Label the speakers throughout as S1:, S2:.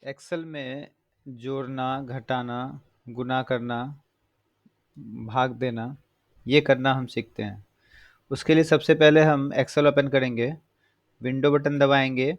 S1: Excel में जोड़ना, घटाना, गुणा करना, भाग देना, ये करना हम सीखते हैं। उसके लिए सबसे पहले हम एक्सेल ओपन करेंगे, विंडो बटन दबाएंगे,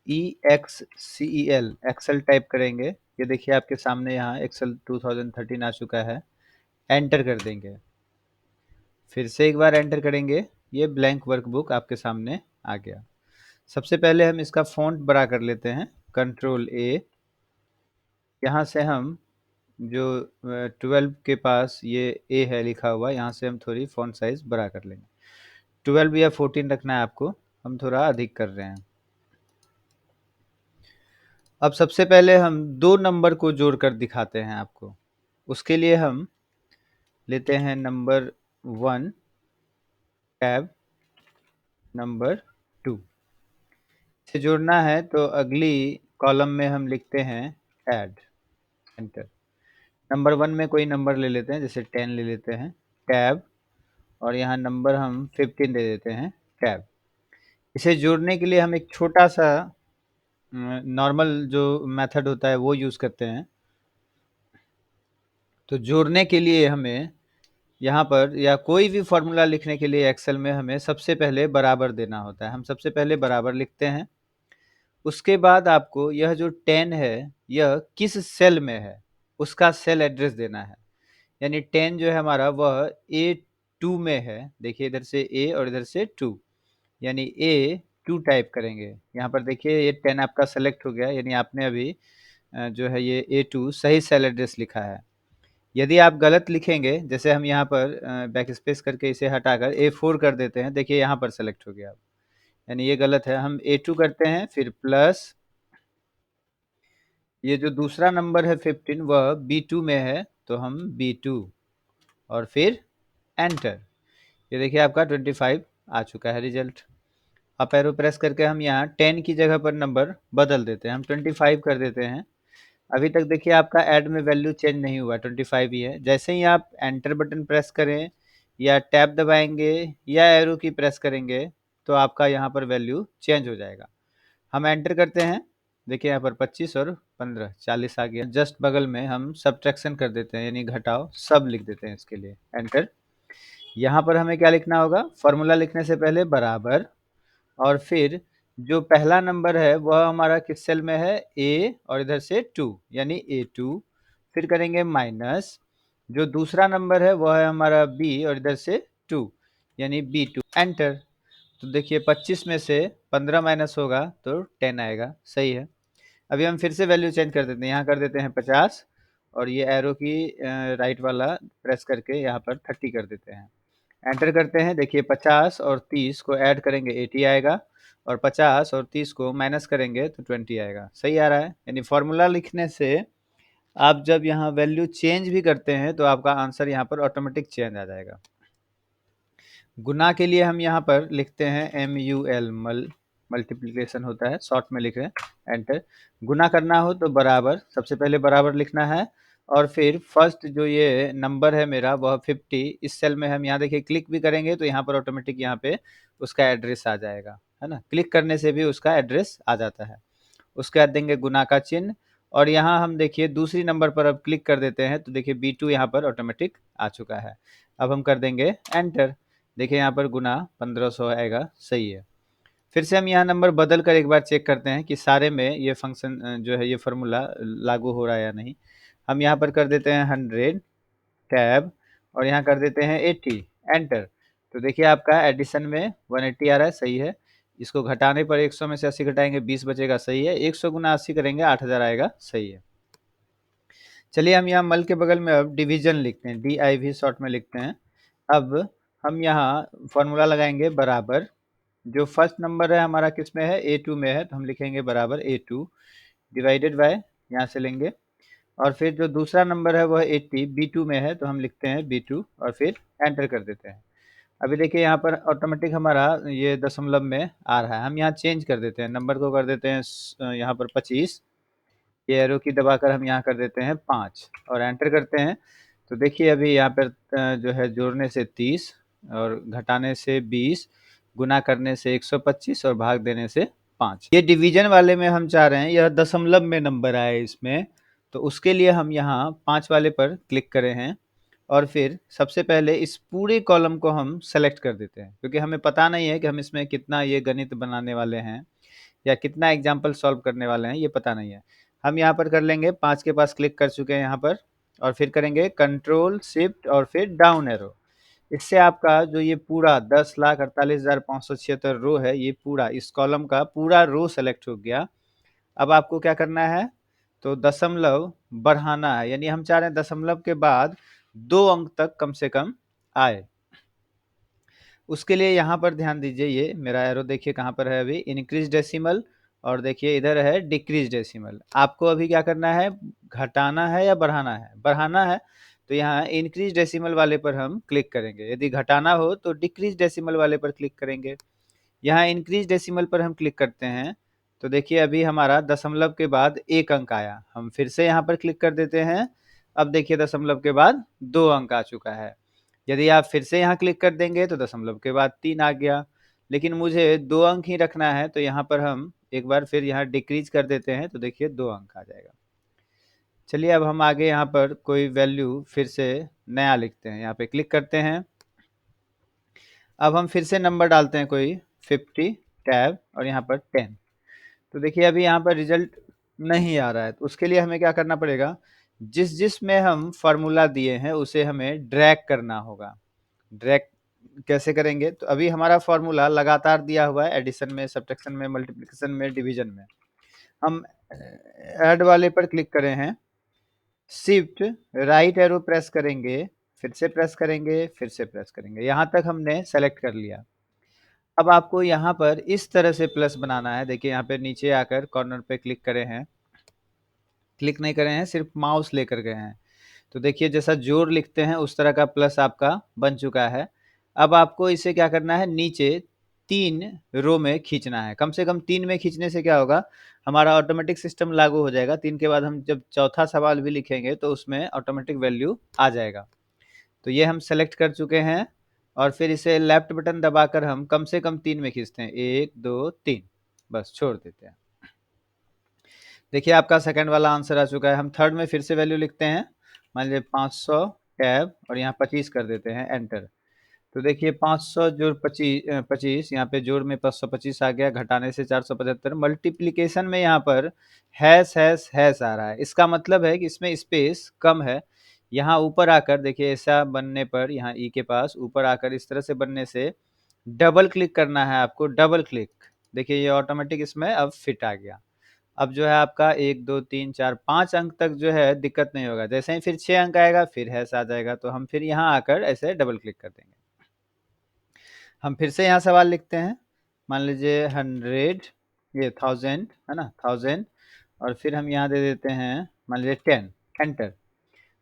S1: EXCEL एक्सेल टाइप करेंगे। ये देखिए आपके सामने यहाँ एक्सेल 2013 आ चुका है। एंटर कर देंगे, फिर से एक बार एंटर करेंगे, ये ब्लैंक वर्कबुक आपके सामने आ गया। सबसे पहले हम इसका फॉन्ट बड़ा कर लेते हैं, कंट्रोल A। यहाँ से हम जो 12 के पास ये A है लिखा हुआ, यहाँ से हम थोड़ी फॉन्ट साइज बड़ा कर लेंगे। 12 या 14 रखना है आपको, हम थोड़ा अधिक कर रहे हैं। अब सबसे पहले हम दो नंबर को जोड़कर दिखाते हैं आपको। उसके लिए हम लेते हैं नंबर 1 टैब नंबर 2। इसे जोड़ना है तो अगली कॉलम में हम लिखते हैं ऐड, एंटर। नंबर 1 में कोई नंबर ले लेते हैं, जैसे 10 ले लेते हैं, टैब, और यहाँ नंबर हम 15 दे देते हैं, टैब। इसे जोड़ने के लिए हम एक छोटा सा नॉर्मल जो मेथड होता है वो यूज़ करते हैं। तो जोड़ने के लिए हमें यहाँ पर या कोई भी फॉर्मूला लिखने के लिए एक्सेल में हमें सबसे पहले बराबर देना होता है। हम सबसे पहले बराबर लिखते हैं। उसके बाद आपको यह जो 10 है यह किस सेल में है उसका सेल एड्रेस देना है। यानी 10 जो है हमारा वह A2 में है। देखिए इधर से A और इधर से 2, यानी A2 टाइप करेंगे। यहाँ पर देखिए ये 10 आपका सेलेक्ट हो गया, यानी आपने अभी जो है ये A2 सही सेल एड्रेस लिखा है। यदि आप गलत लिखेंगे, जैसे हम यहाँ पर बैक स्पेस करके इसे हटाकर A4 कर देते हैं, देखिए यहाँ पर सेलेक्ट हो गया, यानी ये गलत है। हम A2 करते हैं, फिर प्लस ये जो दूसरा नंबर है 15 वह B2 में है, तो हम B2 और फिर एंटर। ये देखिए आपका 25 आ चुका है रिजल्ट। अप एरो प्रेस करके हम यहाँ 10 की जगह पर नंबर बदल देते हैं, हम 25 कर देते हैं। अभी तक देखिए आपका ऐड में वैल्यू चेंज नहीं हुआ, 25 ही है। जैसे ही आप एंटर बटन प्रेस करें या टैब दबाएंगे या एरो की प्रेस करेंगे तो आपका यहाँ पर वैल्यू चेंज हो जाएगा। हम एंटर करते हैं, देखिए यहाँ पर 25 और 15 40 आ गया। जस्ट बगल में हम सब्ट्रैक्शन कर देते हैं, यानी घटाओ सब लिख देते हैं इसके लिए, एंटर। यहाँ पर हमें क्या लिखना होगा, फॉर्मूला लिखने से पहले बराबर, और फिर जो पहला नंबर है वह हमारा किस सेल में है, A और इधर से 2 यानी A2। फिर करेंगे माइनस, जो दूसरा नंबर है वह है हमारा B और इधर से 2 यानी B2, एंटर। तो देखिए 25 में से 15 माइनस होगा तो 10 आएगा, सही है। अभी हम फिर से वैल्यू चेंज कर देते हैं, यहाँ कर देते हैं 50 और ये एरो की राइट वाला प्रेस करके यहाँ पर 30 कर देते हैं, एंटर करते हैं। देखिए 50 और 30 को ऐड करेंगे 80 आएगा, और 50 और 30 को माइनस करेंगे तो 20 आएगा, सही आ रहा है। यानी फॉर्मूला लिखने से आप जब यहाँ वैल्यू चेंज भी करते हैं तो आपका आंसर यहाँ पर ऑटोमेटिक चेंज आ जाएगा। गुना के लिए हम यहाँ पर लिखते हैं MUL, मल्टीप्लिकेशन होता है, शॉर्ट में लिख रहे हैं, एंटर। गुना करना हो तो बराबर, सबसे पहले बराबर लिखना है, और फिर फर्स्ट जो ये नंबर है मेरा वह 50, इस सेल में हम यहाँ देखिए क्लिक भी करेंगे तो यहाँ पर ऑटोमेटिक यहाँ पे उसका एड्रेस आ जाएगा, है ना। क्लिक करने से भी उसका एड्रेस आ जाता है। उसके बाद देंगे गुना का चिन्ह, और यहाँ हम देखिए दूसरी नंबर पर अब क्लिक कर देते हैं तो देखिए B2 यहाँ पर ऑटोमेटिक आ चुका है। अब हम कर देंगे एंटर, देखिए यहाँ पर गुना 1500 आएगा, सही है। फिर से हम यहाँ नंबर बदल कर एक बार चेक करते हैं कि सारे में ये फंक्शन जो है ये फार्मूला लागू हो रहा है या नहीं। हम यहाँ पर कर देते हैं 100 टैब, और यहाँ कर देते हैं 80, एंटर। तो देखिए आपका एडिशन में 180 आ रहा है, सही है। इसको घटाने पर 100 में से 80 घटाएंगे 20 बचेगा, सही है। 100 गुना 80 करेंगे 8000 आएगा, सही है। चलिए हम यहाँ मल के बगल में अब डिवीजन लिखते हैं, DIV शॉर्ट में लिखते हैं। अब हम यहाँ फॉर्मूला लगाएंगे बराबर, जो फर्स्ट नंबर है हमारा किस में है, A2 में है, तो हम लिखेंगे बराबर A2 डिवाइडेड बाय, यहाँ से लेंगे, और फिर जो दूसरा नंबर है वह 80 B2 में है तो हम लिखते हैं B2 और फिर एंटर कर देते हैं। अभी देखिए यहाँ पर ऑटोमेटिक हमारा ये दशमलव में आ रहा है। हम यहाँ चेंज कर देते हैं, नंबर को कर देते हैं यहाँ पर 25, ये एरो की दबाकर हम यहाँ कर देते हैं 5 और एंटर करते हैं। तो देखिए अभी यहाँ पर जो है जोड़ने से 30 और घटाने से 20, गुना करने से 125 और भाग देने से 5। ये डिवीजन वाले में हम चाह रहे हैं यह दशमलव में नंबर आए इसमें, तो उसके लिए हम यहाँ 5 वाले पर क्लिक करे हैं और फिर सबसे पहले इस पूरे कॉलम को हम सेलेक्ट कर देते हैं, क्योंकि हमें पता नहीं है कि हम इसमें कितना ये गणित बनाने वाले हैं या कितना एग्जाम्पल सॉल्व करने वाले हैं, ये पता नहीं है। हम यहाँ पर कर लेंगे, 5 के पास क्लिक कर चुके हैं यहाँ पर, और फिर करेंगे कंट्रोल शिफ्ट और फिर डाउन एरो। इससे आपका जो ये पूरा 10,48,576 रो है, ये पूरा इस कॉलम का पूरा रो सेलेक्ट हो गया। अब आपको क्या करना है, तो दशमलव बढ़ाना है, यानी हम चाह रहे हैं दशमलव के बाद 2 अंक तक कम से कम आए। उसके लिए यहाँ पर ध्यान दीजिए, ये मेरा एरो देखिए कहाँ पर है अभी, इंक्रीज डेसिमल, और देखिए इधर है डिक्रीज डेसिमल। आपको अभी क्या करना है, घटाना है या बढ़ाना है? बढ़ाना है, तो यहाँ इंक्रीज डेसिमल वाले पर हम क्लिक करेंगे। यदि घटाना हो तो डिक्रीज डेसिमल वाले पर क्लिक करेंगे। यहाँ इंक्रीज डेसिमल पर हम क्लिक करते हैं, तो देखिए अभी हमारा दशमलव के बाद 1 अंक आया। हम फिर से यहाँ पर क्लिक कर देते हैं, अब देखिए दशमलव के बाद 2 अंक आ चुका है। यदि आप फिर से यहाँ क्लिक कर देंगे तो दशमलव के बाद 3 आ गया, लेकिन मुझे 2 अंक ही रखना है, तो यहाँ पर हम एक बार फिर यहाँ डिक्रीज कर देते हैं, तो देखिए 2 अंक आ जाएगा। चलिए अब हम आगे यहाँ पर कोई वैल्यू फिर से नया लिखते हैं, यहाँ पे क्लिक करते हैं। अब हम फिर से नंबर डालते हैं कोई 50 टैब और यहाँ पर 10। तो देखिए अभी यहाँ पर रिजल्ट नहीं आ रहा है, तो उसके लिए हमें क्या करना पड़ेगा, जिस में हम फार्मूला दिए हैं उसे हमें ड्रैग करना होगा। ड्रैग कैसे करेंगे, तो अभी हमारा फार्मूला लगातार दिया हुआ है, एडिशन में, सब्ट्रैक्शन में, मल्टीप्लिकेशन में, डिवीजन में। हम ऐड वाले पर क्लिक करें हैं, शिफ्ट राइट एरो प्रेस करेंगे, फिर से प्रेस करेंगे, फिर से प्रेस करेंगे, यहाँ तक हमने सेलेक्ट कर लिया। अब आपको यहाँ पर इस तरह से प्लस बनाना है। देखिए यहाँ पे नीचे आकर कॉर्नर पे क्लिक करे हैं, क्लिक नहीं करे हैं, सिर्फ माउस लेकर गए हैं, तो देखिए जैसा जोड़ लिखते हैं उस तरह का प्लस आपका बन चुका है। अब आपको इसे क्या करना है, नीचे 3 रो में खींचना है। कम से कम 3 में खींचने से क्या होगा, हमारा ऑटोमेटिक सिस्टम लागू हो जाएगा। 3 के बाद हम जब चौथा सवाल भी लिखेंगे तो उसमें ऑटोमेटिक वैल्यू आ जाएगा। तो ये हम सेलेक्ट कर चुके हैं, और फिर इसे लेफ्ट बटन दबाकर हम कम से कम 3 में खींचते हैं, 1 2 3, बस छोड़ देते हैं। देखिए आपका सेकंड वाला आंसर आ चुका है। हम थर्ड में फिर से वैल्यू लिखते हैं, मान लीजिए 500 टैब और यहाँ 25 कर देते हैं, एंटर। तो देखिए 500 जोड़ 25, यहाँ पे जोड़ में 525 आ गया, घटाने से 475, मल्टीप्लीकेशन में यहाँ पर हैश हैश हैश आ रहा है। इसका मतलब है कि इसमें स्पेस कम है। यहाँ ऊपर आकर देखिए ऐसा बनने पर, यहाँ ई के पास ऊपर आकर इस तरह से बनने से डबल क्लिक करना है आपको, डबल क्लिक। देखिए ये ऑटोमेटिक इसमें अब फिट आ गया। अब जो है आपका 1 2 3 4 5 अंक तक जो है दिक्कत नहीं होगा। जैसे ही फिर 6 अंक आएगा फिर हैश आ जाएगा, तो हम फिर यहाँ आकर ऐसे डबल क्लिक कर देंगे। हम फिर से यहाँ सवाल लिखते हैं, मान लीजिए 100, ये 1000 है ना, 1000, और फिर हम यहाँ दे देते हैं मान लीजिए 10, एंटर।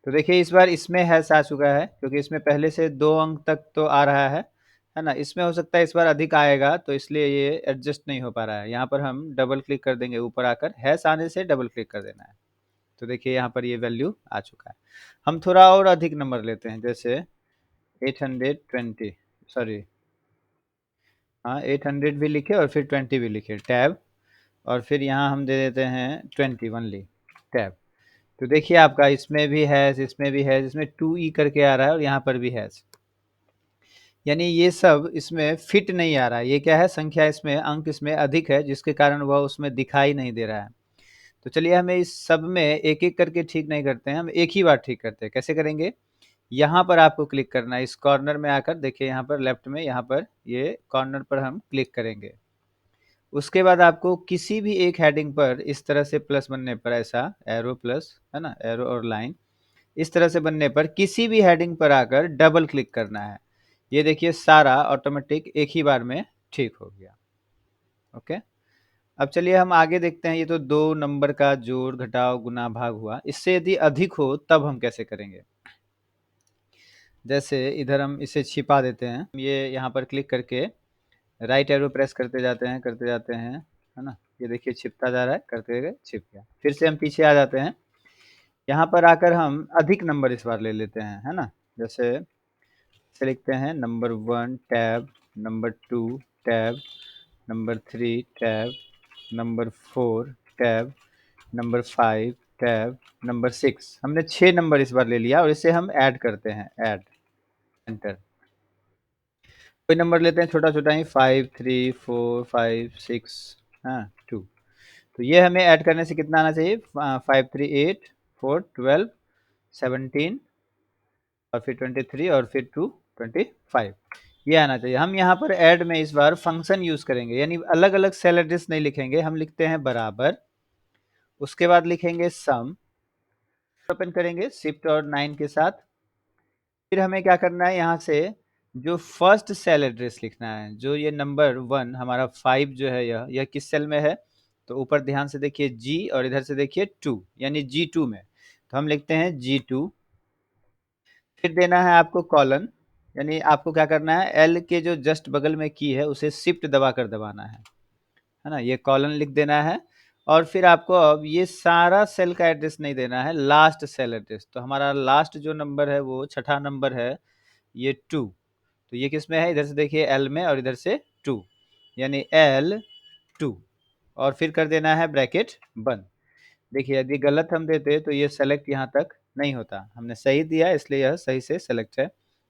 S1: तो देखिए इस बार इसमें हैश आ चुका है, क्योंकि इसमें पहले से 2 अंक तक तो आ रहा है ना। इसमें हो सकता है इस बार अधिक आएगा, तो इसलिए ये एडजस्ट नहीं हो पा रहा है। यहाँ पर हम डबल क्लिक कर देंगे, ऊपर आकर हैश आने से डबल क्लिक कर देना है। तो देखिए यहाँ पर ये वैल्यू आ चुका है। हम थोड़ा और अधिक नंबर लेते हैं, जैसे 820, सॉरी, हाँ 800 भी लिखे और फिर 20 भी लिखे, टैब, और फिर यहाँ हम दे देते हैं 20 ओनली, टैब। तो देखिए आपका इसमें भी है, इसमें भी है, इसमें 2e करके आ रहा है और यहाँ पर भी है, यानी ये सब इसमें फिट नहीं आ रहा है। ये क्या है, संख्या इसमें, अंक इसमें अधिक है, जिसके कारण वह उसमें दिखाई नहीं दे रहा है। तो चलिए हमें इस सब में एक एक करके ठीक नहीं करते हैं, हम एक ही बार ठीक करते हैं। कैसे करेंगे, यहाँ पर आपको क्लिक करना है, इस कॉर्नर में आकर देखिए यहाँ पर लेफ्ट में, यहाँ पर ये कॉर्नर पर हम क्लिक करेंगे। उसके बाद आपको किसी भी एक हेडिंग पर इस तरह से प्लस बनने पर, ऐसा एरो प्लस है ना, एरो और लाइन इस तरह से बनने पर किसी भी हेडिंग पर आकर डबल क्लिक करना है। ये देखिए सारा ऑटोमेटिक एक ही बार में ठीक हो गया। ओके, अब चलिए हम आगे देखते हैं। ये तो 2 नंबर का जोड़ घटाव गुना भाग हुआ, इससे यदि अधिक हो तब हम कैसे करेंगे। जैसे इधर हम इसे छिपा देते हैं, ये यहाँ पर क्लिक करके राइट एरो प्रेस करते जाते हैं, करते जाते हैं, है ना। ये देखिए छिपता जा रहा है, करते गए छिप गया। फिर से हम पीछे आ जाते हैं, यहाँ पर आकर हम अधिक नंबर इस बार ले लेते हैं, है ना। जैसे से लिखते हैं number 1 tab, number 2 tab, number 3 tab, number 4 tab, number 5 tab, number 6। हमने 6 नंबर इस बार ले लिया और इसे हम ऐड करते हैं, ऐड, एंटर। कोई नंबर लेते हैं छोटा-छोटा ही, 5 3 4 5 6, हाँ, 2। तो ये हमें ऐड करने से कितना आना चाहिए? 5 3 8 4 12 17 और फिर 23 और फिर 2 25, ये आना चाहिए। हम यहाँ पर ऐड में इस बार फंक्शन यूज़ करेंगे, यानी अलग-अलग सेल एड्रेस नहीं लिखेंगे, हम लिखते हैं बराबर, उसके बाद लिखेंगे सम, ओपन करेंगे शिफ्ट और 9 के साथ। फिर हमें क्या करना है, यहाँ से जो फर्स्ट सेल एड्रेस लिखना है, जो ये नंबर 1 हमारा 5 जो है, यह किस सेल में है? तो ऊपर ध्यान से देखिए जी और इधर से देखिए 2, यानी G2 में। तो हम लिखते हैं G2। फिर देना है आपको कॉलन, यानी आपको क्या करना है, एल के जो जस्ट बगल में की है उसे शिफ्ट दबाकर दबाना है ना? ये कॉलन लिख देना है। और फिर आपको अब ये सारा सेल का एड्रेस नहीं देना है, लास्ट सेल एड्रेस। तो हमारा लास्ट जो नंबर है वो छठा नंबर है, ये 2। तो ये किस में है? इधर से देखिए एल में और इधर से 2, यानी L2। और फिर कर देना है ब्रैकेट बंद। देखिए यदि गलत हम देते तो ये सेलेक्ट यहाँ तक नहीं होता, हमने सही दिया इसलिए यह सही से सेलेक्ट है।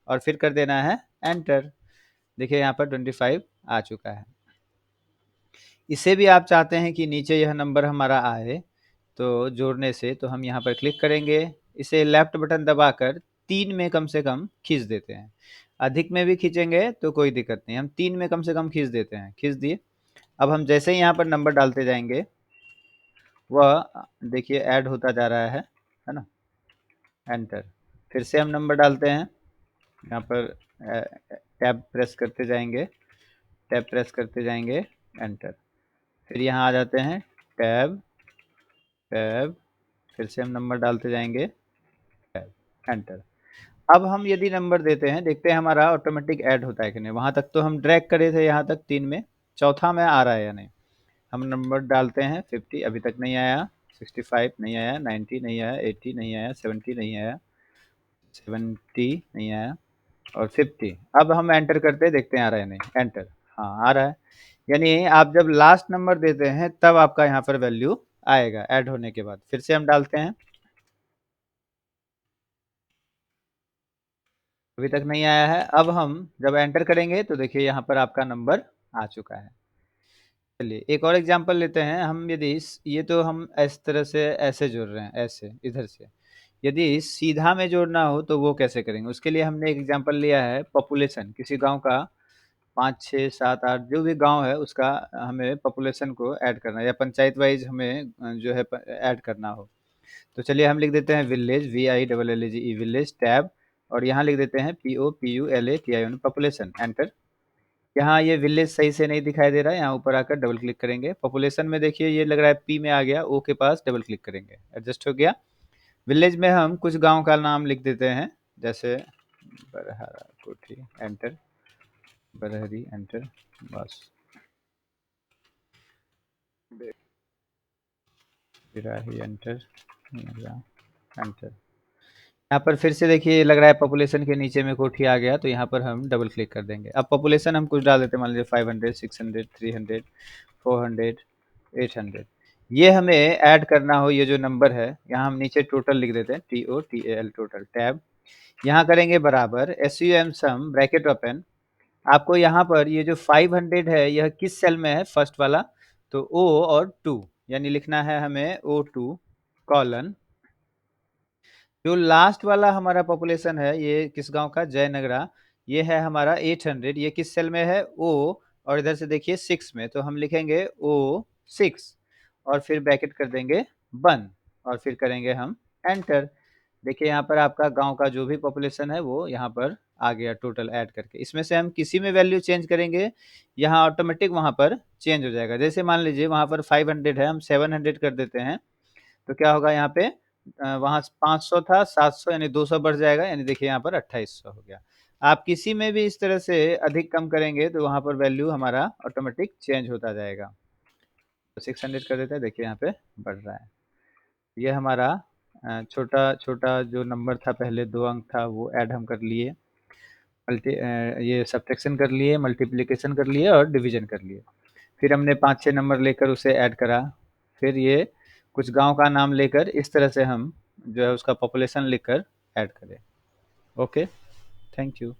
S1: और फिर कर देना है एंटर। देखिए यहाँ पर 25 आ चुका है। इसे भी आप चाहते हैं कि नीचे यह नंबर हमारा आए तो जोड़ने से, तो हम यहाँ पर क्लिक करेंगे, इसे लेफ्ट बटन दबाकर 3 में कम से कम खींच देते हैं। अधिक में भी खींचेंगे तो कोई दिक्कत नहीं, हम 3 में कम से कम खींच देते हैं, खींच दिए। अब हम जैसे ही यहाँ पर नंबर डालते जाएंगे वह देखिए ऐड होता जा रहा है ना? एंटर। फिर से हम नंबर डालते हैं, यहाँ पर टैब प्रेस करते जाएंगे, टैब प्रेस करते जाएंगे, एंटर। फिर यहाँ आ जाते हैं, टैब टैब, फिर से हम नंबर डालते जाएंगे, टैब, एंटर। अब हम यदि नंबर देते हैं, देखते हैं हमारा ऑटोमेटिक ऐड होता है कि नहीं। वहाँ तक तो हम ड्रैग करे थे, यहाँ तक 3 में, चौथा में आ रहा है या नहीं। हम नंबर डालते हैं, 50 अभी तक नहीं आया, 65 नहीं आया, 90 नहीं आया, 80 नहीं आया, 70 नहीं आया, 70 नहीं आया और 50। अब हम एंटर करते हैं, देखते हैं आ रहा है नहीं, एंटर, हाँ आ रहा है। यानी आप जब लास्ट नंबर देते हैं तब आपका यहाँ पर वैल्यू आएगा ऐड होने के बाद। फिर से हम डालते हैं, अभी तक नहीं आया है। अब हम जब एंटर करेंगे तो देखिए यहाँ पर आपका नंबर आ चुका है। चलिए एक और एग्जांपल लेते हैं हम। यदि ये तो हम इस तरह से ऐसे जोड़ रहे हैं, ऐसे इधर से, यदि सीधा में जोड़ना हो तो वो कैसे करेंगे? उसके लिए हमने एक एग्जांपल लिया है, पॉपुलेशन, किसी गांव का 5 6 7 8 जो भी गांव है उसका हमें पॉपुलेशन को ऐड करना है, या पंचायत वाइज हमें जो है ऐड करना हो। तो चलिए हम लिख देते हैं विलेज, VILLAGE, विलेज, टैब, और यहाँ लिख देते हैं POPULATION, पॉपुलेशन, एंटर। यहाँ ये विलेज सही से नहीं दिखाई दे रहा है, यहाँ ऊपर आकर डबल क्लिक करेंगे। पॉपुलेशन में देखिए ये लग रहा है P में आ गया, O के पास डबल क्लिक करेंगे, एडजस्ट हो गया। विलेज में हम कुछ गांव का नाम लिख देते हैं, जैसे बरहरा कोठी, एंटर, बरहरी, एंटर, बस, बिराही, एंटर, एंटर। यहाँ पर फिर से देखिए लग रहा है पॉपुलेशन के नीचे में कोठी आ गया, तो यहाँ पर हम डबल क्लिक कर देंगे। अब पॉपुलेशन हम कुछ डाल देते हैं, मान लीजिए 500 600 300 400 800। ये हमें ऐड करना हो, ये जो नंबर है, यहाँ हम नीचे टोटल लिख देते हैं, TOTAL, टोटल, टैब, यहाँ करेंगे बराबर SUM सम, ब्रैकेट ओपन। आपको यहाँ पर ये जो 500 है यह किस सेल में है? फर्स्ट वाला, तो O और 2, यानी लिखना है हमें O2 कॉलन। जो लास्ट वाला हमारा पॉपुलेशन है, ये किस गांव का? जयनगरा, ये है हमारा 800, ये किस सेल में है? O, और इधर से देखिए 6 में, तो हम लिखेंगे O6 और फिर ब्रैकेट कर देंगे बंद और फिर करेंगे हम एंटर। देखिए यहाँ पर आपका गांव का जो भी पॉपुलेशन है वो यहाँ पर आ गया टोटल ऐड करके। इसमें से हम किसी में वैल्यू चेंज करेंगे, यहाँ ऑटोमेटिक वहाँ पर चेंज हो जाएगा। जैसे मान लीजिए वहाँ पर 500 है, हम 700 कर देते हैं, तो क्या होगा यहाँ पे, वहाँ 500 था, 700 यानी 200 बढ़ जाएगा, यानी देखिए यहाँ पर 2800 हो गया। आप किसी में भी इस तरह से अधिक कम करेंगे तो वहाँ पर वैल्यू हमारा ऑटोमेटिक चेंज होता जाएगा। तो 600 कर देते हैं, देखिए यहाँ पे बढ़ रहा है। ये हमारा छोटा छोटा जो नंबर था, पहले 2 अंक था, वो ऐड हम कर लिए, ये सब्ट्रैक्शन कर लिए, मल्टीप्लिकेशन कर लिए और डिवीजन कर लिए। फिर हमने 5-6 नंबर लेकर उसे ऐड करा। फिर ये कुछ गाँव का नाम लेकर इस तरह से हम जो है उसका पॉपुलेशन लिखकर ऐड करें। Okay, thank you.